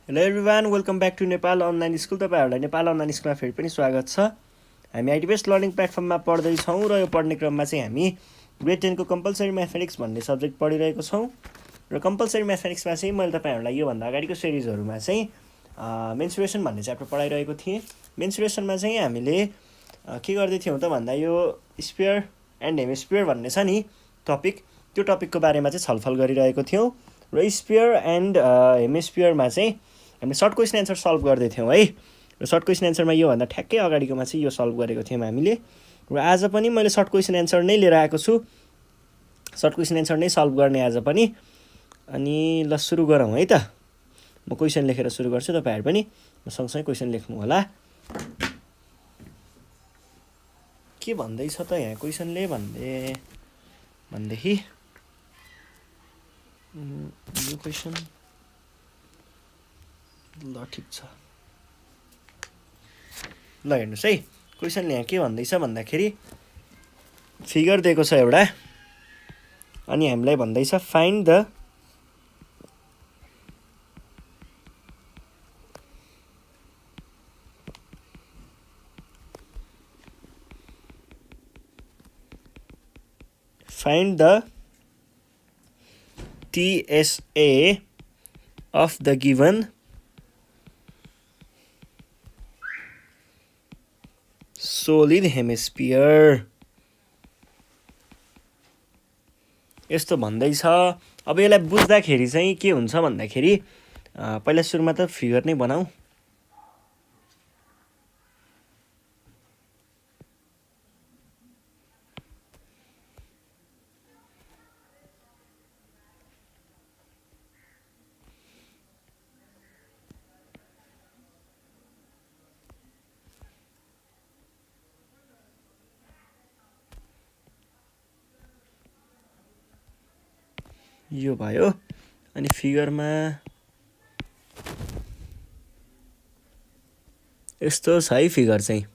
Hello everyone, welcome back to Nepal online school. तपाईँहरूलाई Nepal online स्कुलमा फेरि पनि स्वागत छ। हामी आइटी बेस्ड लर्निङ प्लेटफर्ममा पढ्दैछौँ र यो पढ्ने क्रममा चाहिँ हामी ग्रेड 10 को कम्पलसरी म्याथमेटिक्स भन्ने सब्जेक्ट पढिरहेको छौँ। र कम्पलसरी म्याथमेटिक्समा चाहिँ मैले तपाईँहरूलाई योभन्दा अगाडिको सिरिजहरूमा चाहिँ मेन्सुरेसन भन्ने च्याप्टर पढाइरहेको थिएँ। मेन्सुरेसनमा चाहिँ हामीले के गर्दै थियौँ त भन्दा यो स्पियर एन्ड हेमिस्पियर भन्ने छ नि टपिक, त्यो टपिकको बारेमा चाहिँ छलफल गरिरहेको थियौँ। र स्पियर एन्ड हेमिस्पियरमा चाहिँ हामीले सर्ट क्वेसन एन्सर सल्भ गर्दै थियौँ है। र सर्ट क्वेसन एन्सरमा योभन्दा ठ्याक्कै अगाडिकोमा चाहिँ यो सल्भ गरेको थियौँ हामीले। र आज पनि मैले सर्ट क्वेसन एन्सर नै लिएर आएको छु, सर्ट क्वेसन एन्सर नै सल्भ गर्ने आज पनि। अनि ल सुरु गरौँ है त। म क्वेसन लेखेर सुरु गर्छु, तपाईँहरू पनि सँगसँगै क्वेसन लेख्नु होला। के भन्दैछ त यहाँ क्वेसनले भनेदेखि यो क्वेसन ल ठिक छ। ल हेर्नुहोस् है, क्वेसनले यहाँ के भन्दैछ भन्दाखेरि फिगर दिएको छ एउटा, अनि हामीलाई भन्दैछ find the TSA of the given solid hemisphere। यस्तो भन्दैछ। अब यसलाई बुझ्दाखेरि चाहिँ के हुन्छ भन्दाखेरि पहिला सुरुमा त फिगर नै बनाऊ। यो भयो, अनि फिगरमा यस्तो छ है फिगर चाहिँ।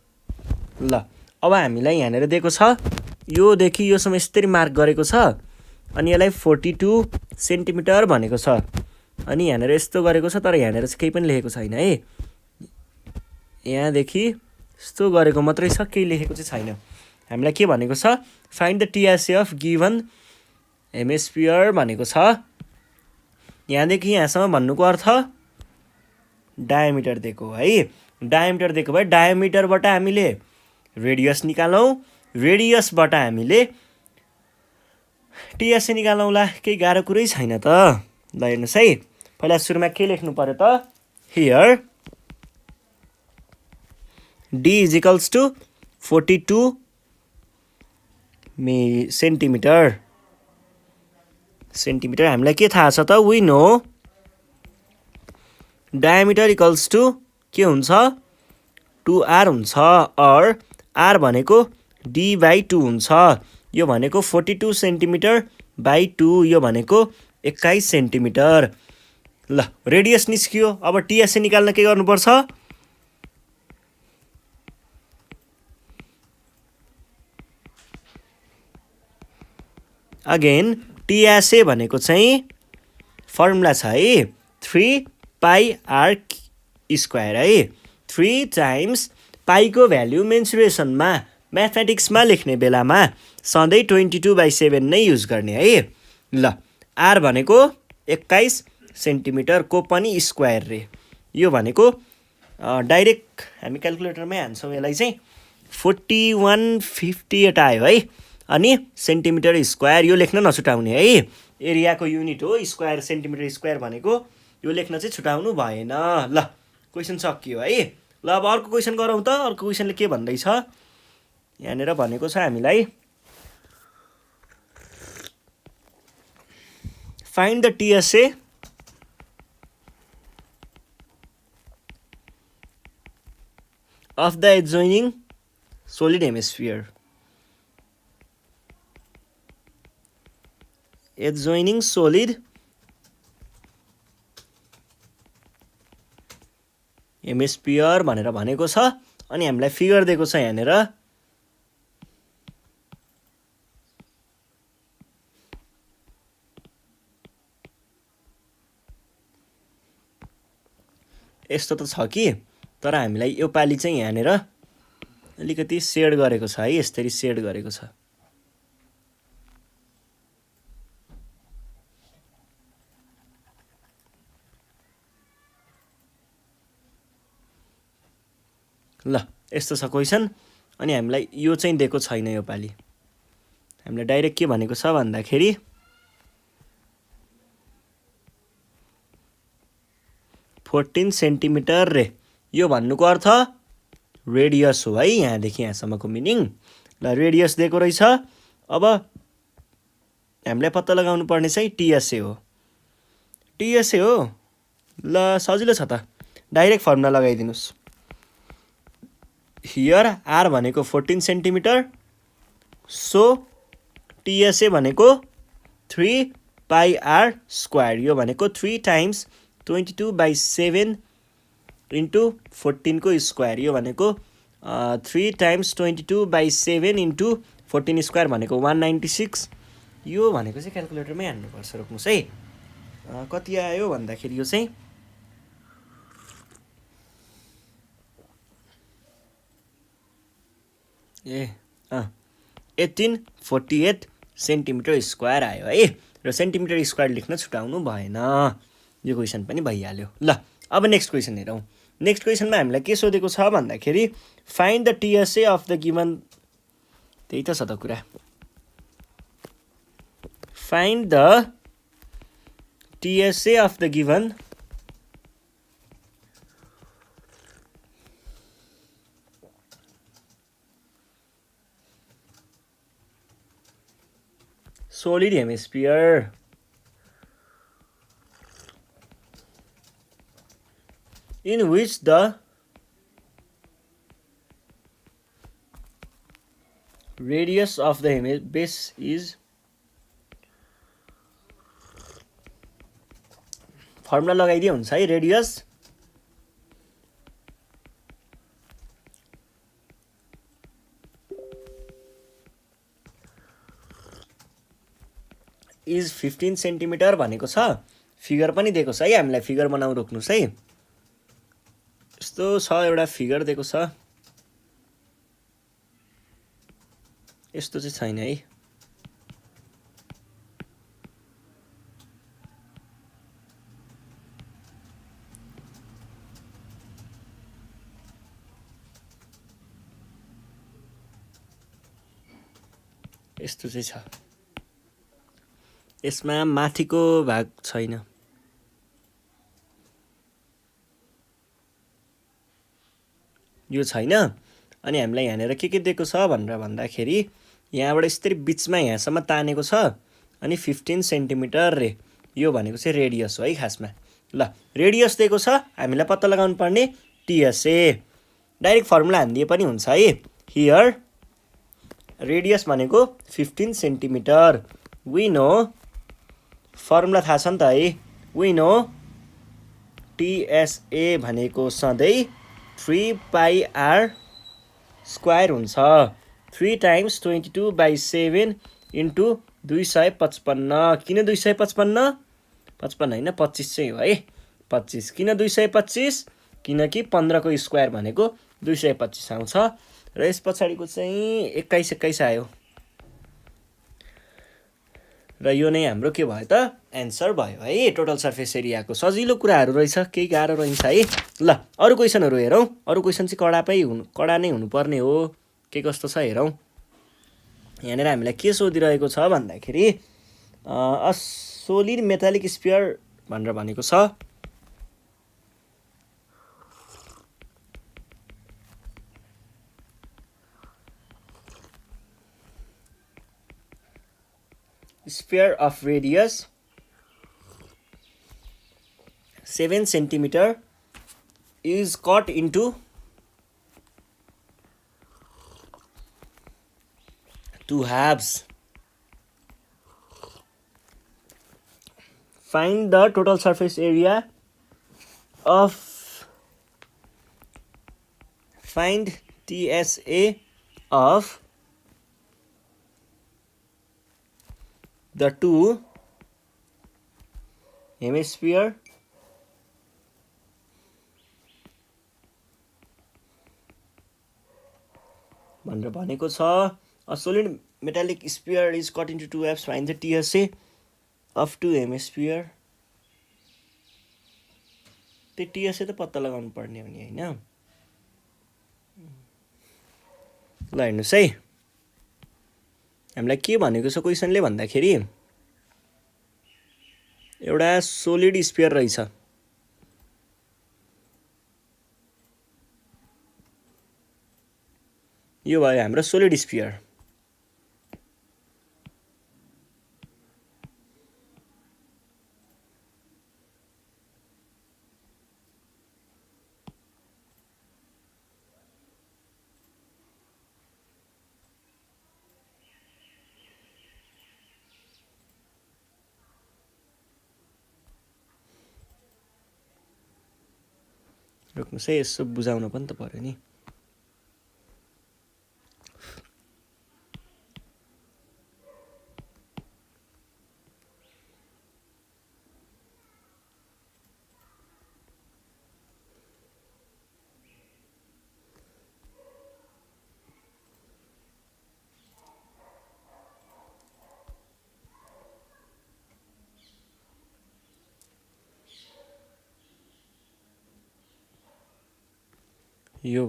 ल अब हामीलाई यहाँनिर दिएको छ, योदेखि योसम्म यसरी मार्क गरेको छ, अनि यसलाई 42 सेन्टिमिटर भनेको छ। अनि यहाँनिर यस्तो गरेको छ, तर यहाँनिर चाहिँ केही पनि लेखेको छैन है। यहाँदेखि यस्तो गरेको मात्रै छ, केही लेखेको चाहिँ छैन। हामीलाई के भनेको छ, find the TSA of given hemisphere भनेको छ। यहाँदेखि यहाँसम्म भन्नुको अर्थ डायमिटर दिएको है। डायमिटर दिएको भए डायमिटरबाट हामीले रेडियस निकालौँ, रेडियसबाट हामीले TSA निकालौँला। केही गाह्रो कुरै छैन त। ल हेर्नुहोस् है, पहिला सुरुमा के लेख्नु पर्यो त, here D is equals to 42 centimetre. हामीलाई के थाहा छ त, we know diameter equals to के हुन्छ, 2R हुन्छ, और R भनेको D/2 हुन्छ। यो भनेको 42 सेन्टिमिटर बाई 2, यो भनेको 21 सेन्टिमिटर। ल रेडियस निस्कियो। अब TSA निकाल्न के गर्नुपर्छ, अगेन TSA भनेको चाहिँ फर्मुला छ है, 3πr² है। 3 टाइम्स पाईको भ्याल्यु मेन्सुरेसनमा म्याथमेटिक्समा लेख्ने बेलामा सधैँ 22/7 नै युज गर्ने है। ल R भनेको 21 सेन्टिमिटरको पनि स्क्वायर रे। यो भनेको डाइरेक्ट हामी क्यालकुलेटरमै हान्छौँ यसलाई चाहिँ 4158 आयो है। अनि सेन्टिमिटर स्क्वायर यो लेख्न नछुटाउने है, एरियाको युनिट हो स्क्वायर, सेन्टिमिटर स्क्वायर भनेको, यो लेख्न चाहिँ छुटाउनु भएन। ल क्वेसन सकियो है। ल अब अर्को क्वेसन गरौँ त। अर्को क्वेसनले के भन्दैछ, यहाँनिर भनेको छ हामीलाई find the TSA of the adjoining solid hemisphere। adjoining solid hemisphere भनेर भनेको छ, अनि हामीलाई फिगर दिएको छ यहाँनिर। यस्तो त छ कि तर हामीलाई यो पालि चाहिँ यहाँनिर अलिकति सेड गरेको छ है, यसरी सेड गरेको छ। ल यस्तो छ क्वेसन। अनि हामीलाई यो चाहिँ दिएको छैन यो पालि। हामीलाई डाइरेक्ट के भनेको छ भन्दाखेरि 14 सेन्टिमिटर रे। यो भन्नुको अर्थ रेडियस हो है, यहाँदेखि यहाँसम्मको मिनिङ। ल रेडियस दिएको रहेछ। अब हामीलाई पत्ता लगाउनु पर्ने चाहिँ टिएसए हो। टिएसए हो। ल सजिलो छ त, डाइरेक्ट फर्मुला लगाइदिनुहोस्। हियर आर भनेको 14 सेन्टिमिटर, सो टिएसए भनेको 3 पाई आर स्क्वायर। यो भनेको 3 टाइम्स 22/7 इन्टु 14 को स्क्वायर। यो भनेको 3 टाइम्स 22/7 इन्टु 14 स्क्वायर भनेको 196। यो भनेको चाहिँ क्यालकुलेटरमै हान्नुपर्छ, रोक्नुहोस् है। कति आयो भन्दाखेरि यो चाहिँ 1848 सेन्टिमिटर स्क्वायर आयो है। र सेन्टिमिटर स्क्वायर लेख्न छुटाउनु भएन, यो क्वेसन पनि भइहाल्यो। ल अब नेक्स्ट क्वेसन हेरौँ। नेक्स्ट क्वेसनमा हामीलाई के सोधेको छ भन्दाखेरि find the TSA of the given, त्यही त छ त कुरा। Find the TSA of the given solid hemisphere in which the radius of the base is, formula लगाइदिए हुन्छ है। रेडियस इज 15 सेन्टिमिटर भनेको छ। फिगर पनि दिएको छ है, हामीलाई फिगर बनाउनु रोक्नुहोस् है। यस्तो छ एउटा फिगर दिएको छ, यस्तो चाहिँ छैन है। यस्तो चाहिँ छ, यसमा माथिको भाग छैन। यो छैन। अनि हामीलाई यहाँनिर के दिएको छ भनेर भन्दाखेरि यहाँबाट यसरी बिचमा यहाँसम्म तानेको छ। अनि 15 सेन्टिमिटर रे, यो भनेको चाहिँ रेडियस हो है खासमा। ल रेडियस दिएको छ, हामीलाई पत्ता लगाउनु पर्ने टिएसए। डाइरेक्ट फर्मुला हानिदिए पनि हुन्छ है। हियर रेडियस भनेको 15 सेन्टिमिटर। वी नो, फर्मुला थाहा छ नि त है। वी नो टिएसए भनेको सधैँ 3 पाई आर स्क्वायर हुन्छ। 3 टाइम्स 22/7 इन्टु 255। किन 255? 55 होइन, 25 चाहिँ हो है। 25 किन 225? किनकि 15 को स्क्वायर भनेको 225 आउँछ। र यस पछाडिको चाहिँ 21 आयो। र यो नै हाम्रो के भयो त एन्सर भयो है। टोटल सर्फेस एरियाको सजिलो कुराहरू रहेछ, केही गाह्रो रहन्छ है। ल अरू क्वेसनहरू हेरौँ। अरू क्वेसन चाहिँ कडा नै हुनुपर्ने हो। के कस्तो छ हेरौँ। यहाँनिर हामीलाई के सोधिरहेको छ भन्दाखेरि अ सोलिड मेटालिक स्फियर भनेर भनेको छ। Sphere of radius 7 centimeter is cut into 2 halves. Find the total surface area of, find TSA of the two hemisphere भनेर भनेको छ। A solid metallic sphere is cut into 2 halves, find the TSA of 2 hemisphere. त्यो TSA त पत्ता लगाउनु पर्ने हो नि होइन। ल हेर्नुहोस् है, हामीलाई के भनेको छ क्वेसनले भन्दाखेरि एउटा सोलिड स्पियर रहेछ, यो भयो हाम्रो सोलिड स्पियर। रोक्नुहोस् है, यसो बुझाउन पनि त पर्यो नि। यो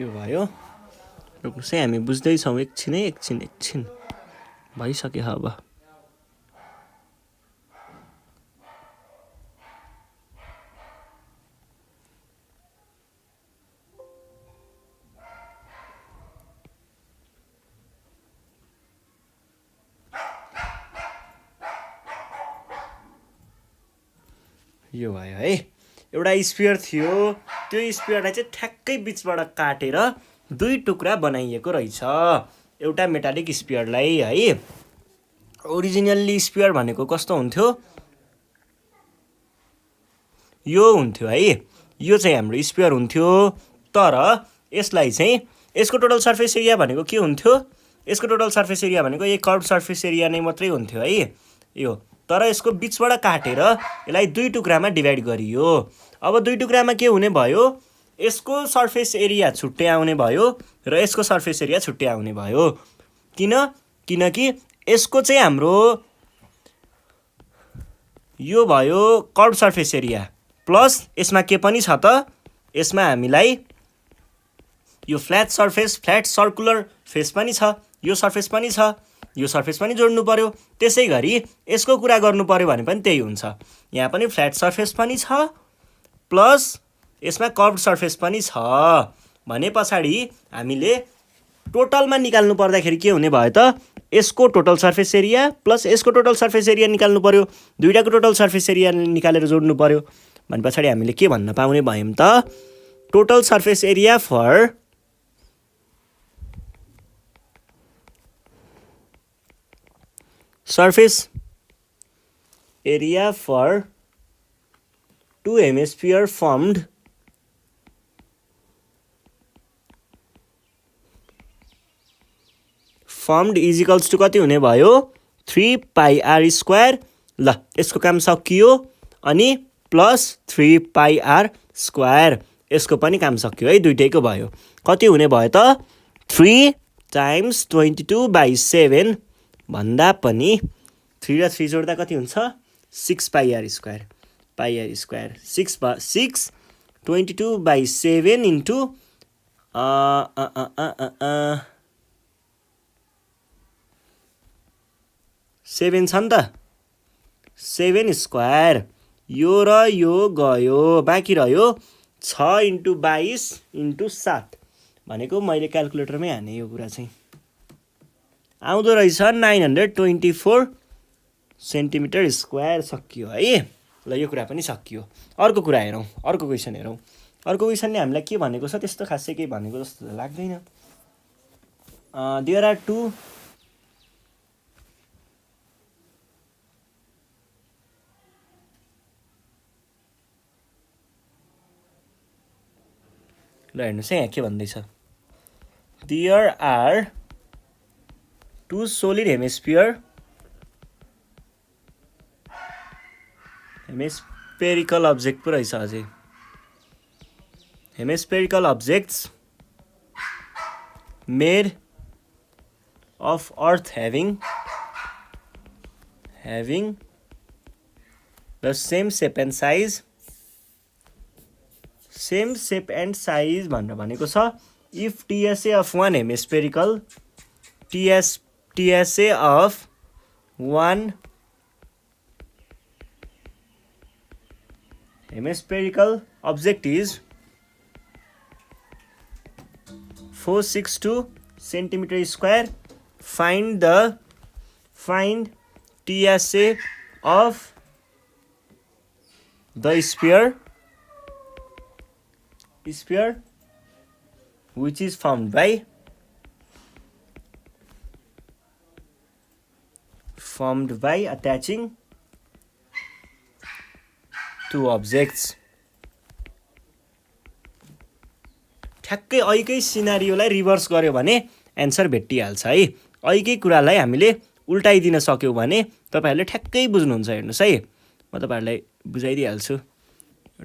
भयो रोक्नुहोस् है, हामी बुझ्दैछौँ, एकछिन भइसक्यो अब। यो भयो है, एउटा स्पियर थियो, त्यो स्पियरलाई चाहिँ ठ्याक्कै बिचबाट काटेर 2 टुक्रा बनाइएको रहेछ एउटा मेटालिक स्पियरलाई है। ओरिजिनल्ली स्पियर भनेको कस्तो हुन्थ्यो, यो हुन्थ्यो है, यो चाहिँ हाम्रो स्पियर हुन्थ्यो। तर यसलाई चाहिँ यसको टोटल सर्फेस एरिया भनेको के हुन्थ्यो, यसको टोटल सर्फेस एरिया भनेको यही कर्भ सर्फेस एरिया नै मात्रै हुन्थ्यो है यो। तर यसको बिचबाट काटेर यसलाई 2 टुक्रामा डिभाइड गरियो। अब 2 टुक्रामा के हुने भयो, यसको सर्फेस एरिया छुट्टै आउने भयो र यसको सर्फेस एरिया छुट्टै आउने भयो। किनकि यसको चाहिँ हाम्रो यो भयो कर्भ सर्फेस एरिया प्लस यसमा के पनि छ त, यसमा हामीलाई यो फ्ल्याट सर्कुलर फेस पनि छ, यो सर्फेस पनि छ, यो सर्फेस पनि जोड्नु पर्यो। त्यसै गरी यसको कुरा गर्नु पर्यो भने पनि त्यही हुन्छ, यहाँ पनि फ्ल्याट सर्फेस पनि छ प्लस यसमा कर्भ सर्फेस पनि छ भने पछाडि हामीले टोटलमा निकाल्नु पर्दाखेरि के हुने भयो त, यसको टोटल सर्फेस एरिया प्लस यसको टोटल सर्फेस एरिया निकाल्नु पर्यो, दुईटाको टोटल सर्फेस एरिया निकालेर जोड्नु पर्यो भने पछाडि हामीले के भन्न पाउने भयौँ त, total surface area for two hemisphere formed is equals to कति हुने भयो, 3πr²। ल यसको काम सकियो, अनि प्लस 3πr², यसको पनि काम सक्यो है, दुइटैको भयो। कति हुने भयो त, 3 × 22/7 भन्दा पनि 3 र 3 जोड्दा कति हुन्छ, 6πr²। 6 22/7 इन्टु 7 छ नि त, 7²। यो र यो गयो, बाँकी रह्यो 6 × 22 × 7 भनेको मैले क्यालकुलेटरमै हाने यो कुरा चाहिँ। आउँदो रहेछ 924 सेन्टिमिटर स्क्वायर। सकियो है। ल यो कुरा पनि सकियो। अर्को कुरा हेरौँ, अर्को क्वेसन हेरौँ। अर्को क्वेसनले हामीलाई के भनेको छ, त्यस्तो खासै केही भनेको जस्तो त लाग्दैन। देयर आर टु ल हेर्नुहोस् है यहाँ के भन्दैछ। There are two solid hemispherical object पो रहेछ अझै। Hemispherical objects made of earth having the same shape and size भनेर भनेको छ। if TSA of one hemispherical TSA of one hemispherical object is 462 centimeter square, find TSA of the sphere which is formed by attaching two objects। ठ्याक्कै अहिकै सिनारियोलाई reverse गर्यो भने answer भेटिहाल्छ है। अहिकै कुरालाई हामीले उल्टाइदिन सक्यौँ भने तपाईँहरूले ठ्याक्कै बुझ्नुहुन्छ। हेर्नुहोस् है, म तपाईँहरूलाई बुझाइदिइहाल्छु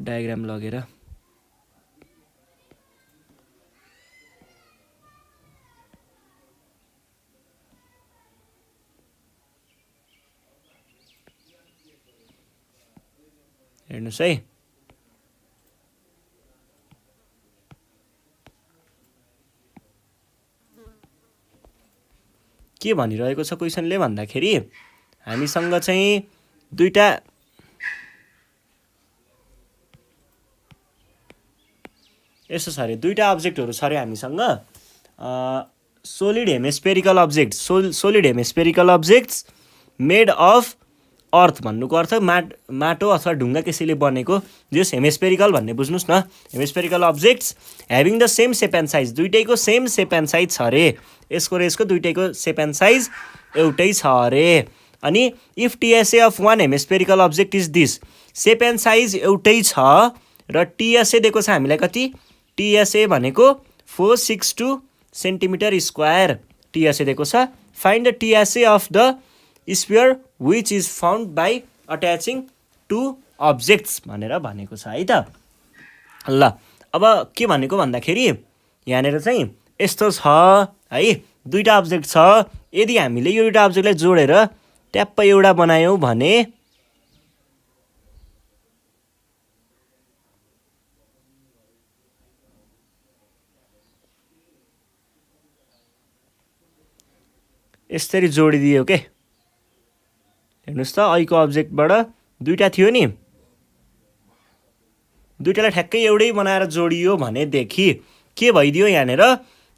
डायग्राम लगेर। हेर्नुहोस् है, के भनिरहेको छ क्वेसनले भन्दाखेरि हामीसँग चाहिँ दुईटा यसो छ अरे, दुईटा अब्जेक्टहरू छ अरे हामीसँग। Solid hemispherical objects made of अर्थ भन्नुको अर्थ माटो अथवा ढुङ्गा त्यसैले बनेको जस हेमिस्फेरिकल भन्ने बुझ्नुहोस् न। Hemispherical objects having the same shape and size, दुइटैको सेम सेप एन्ड साइज छ अरे। यसको र यसको दुइटैको सेप एन्ड साइज एउटै छ अरे। अनि if TSA of one hemispherical object is this, shape and size एउटै छ र टिएसए दिएको छ हामीलाई कति, टिएसए भनेको 462 सेन्टिमिटर स्क्वायर टिएसए दिएको छ। Find the TSA of the sphere which is found by attaching two objects भनेर भनेको छ है त। ल अब के भनेको भन्दाखेरि यहाँनिर चाहिँ यस्तो छ है, दुईवटा अब्जेक्ट छ। यदि हामीले यो दुईवटा अब्जेक्टलाई जोडेर ट्याप्प एउटा बनायौँ भने यसरी जोडिदियो के। हेर्नुहोस् त, अहिलेको अब्जेक्टबाट दुईवटा थियो नि, दुईवटालाई ठ्याक्कै एउटै बनाएर जोडियो भनेदेखि के भइदियो यहाँनिर,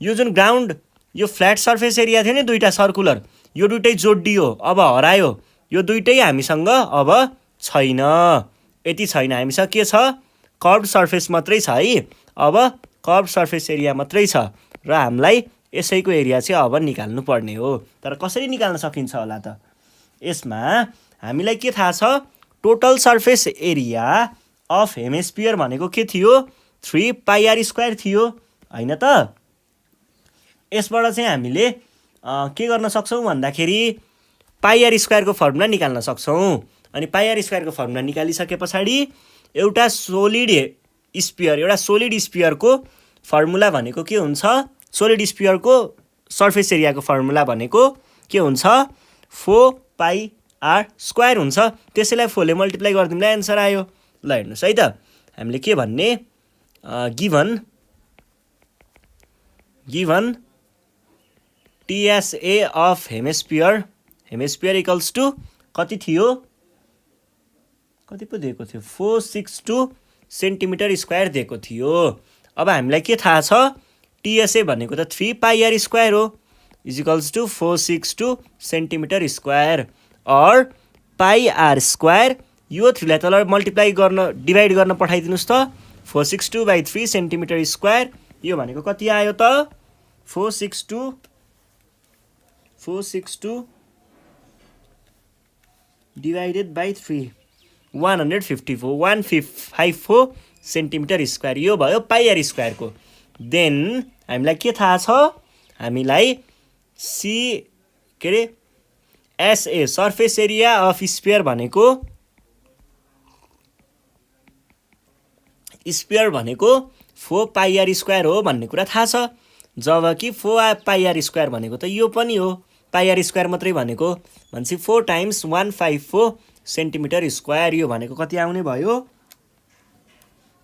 यो जुन ग्राउन्ड यो फ्ल्याट सर्फेस एरिया थियो नि दुईवटा सर्कुलर, यो दुइटै जोडियो, अब हरायो। यो दुइटै हामीसँग अब छैन, यति छैन। हामीसँग के छ, कर्भ सर्फेस मात्रै छ है। अब कर्भ सर्फेस एरिया मात्रै छ र हामीलाई यसैको एरिया चाहिँ अब निकाल्नु पर्ने हो। तर कसरी निकाल्न सकिन्छ होला त, यसमा हामीलाई के थाहा छ, total surface area of hemisphere भनेको के थियो, 3 πr² थियो होइन त। यसबाट चाहिँ हामीले के गर्न सक्छौँ भन्दाखेरि πr² को फर्मुला निकाल्न सक्छौँ। अनि πr² को फर्मुला निकालिसके पछाडि एउटा सोलिड स्फियरको फर्मुला भनेको के हुन्छ, सोलिड स्फियरको सर्फेस एरियाको फर्मुला भनेको के हुन्छ, 4πr² हुन्छ। त्यसैलाई 4ले मल्टिप्लाई गरिदिउँला एन्सर आयो। ल हेर्नुहोस् है त, हामीले के भन्ने, given TSA of hemisphere equals to कति थियो, कति पो दिएको थियो, 462 सेन्टिमिटर स्क्वायर दिएको थियो। अब हामीलाई के थाहा छ, टिएसए भनेको त 3 πr² हो। Is equals to 462 centimetre square or pi r square. यो 3 लाई तल मल्टिप्लाई गर्न डिभाइड गर्न पठाइदिनुस् त 462/3 सेन्टिमिटर स्क्वायर। यो भनेको कति आयो त 462 डिवाइडेड बाई 3 154 सेन्टिमिटर स्क्वायर। यो भयो पाई आर स्क्वायरको। देन हामीलाई के थाहा छ, हामीलाई SA surface area of sphere भनेको 4 पाई आर स्क्वायर हो भन्ने कुरा थाहा छ। जबकि 4 पाई आर स्क्वायर भनेको त यो पनि हो, पाई आर स्क्वायर मात्रै भनेको भनेपछि 4 टाइम्स 154 सेन्टिमिटर स्क्वायर। यो भनेको कति आउने भयो,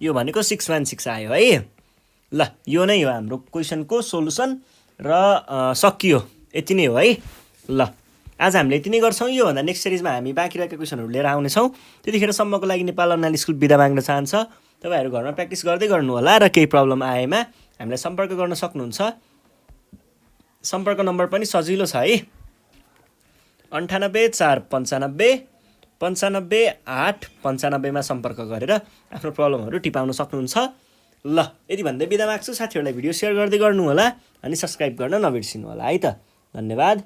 यो भनेको 616 आयो है। ल यो नै हो हाम्रो क्वेसनको सोलुसन र सकियो, यति नै हो है। ल आज हामीले यति नै गर्छौँ। योभन्दा नेक्स्ट सिरिजमा हामी बाँकी रहेका क्वेसनहरू लिएर आउनेछौँ। त्यतिखेरसम्मको लागि नेपाल अनलाइन स्कुल बिदा माग्न चाहन्छ। तपाईँहरू घरमा प्र्याक्टिस गर्दै गर्नु होला र केही प्रब्लम आएमा हामीलाई सम्पर्क गर्न सक्नुहुन्छ। सम्पर्क नम्बर पनि सजिलो छ है, 98 495 95 8 95 मा सम्पर्क गरेर आफ्नो प्रब्लमहरू टिपाउन सक्नुहुन्छ। ल यति भन्दै बिदा माग्छु। साथीहरूलाई भिडियो सेयर गर्दै गर्नु होला अनि सब्सक्राइब गर्न नबिर्सिनु होला है त। धन्यवाद।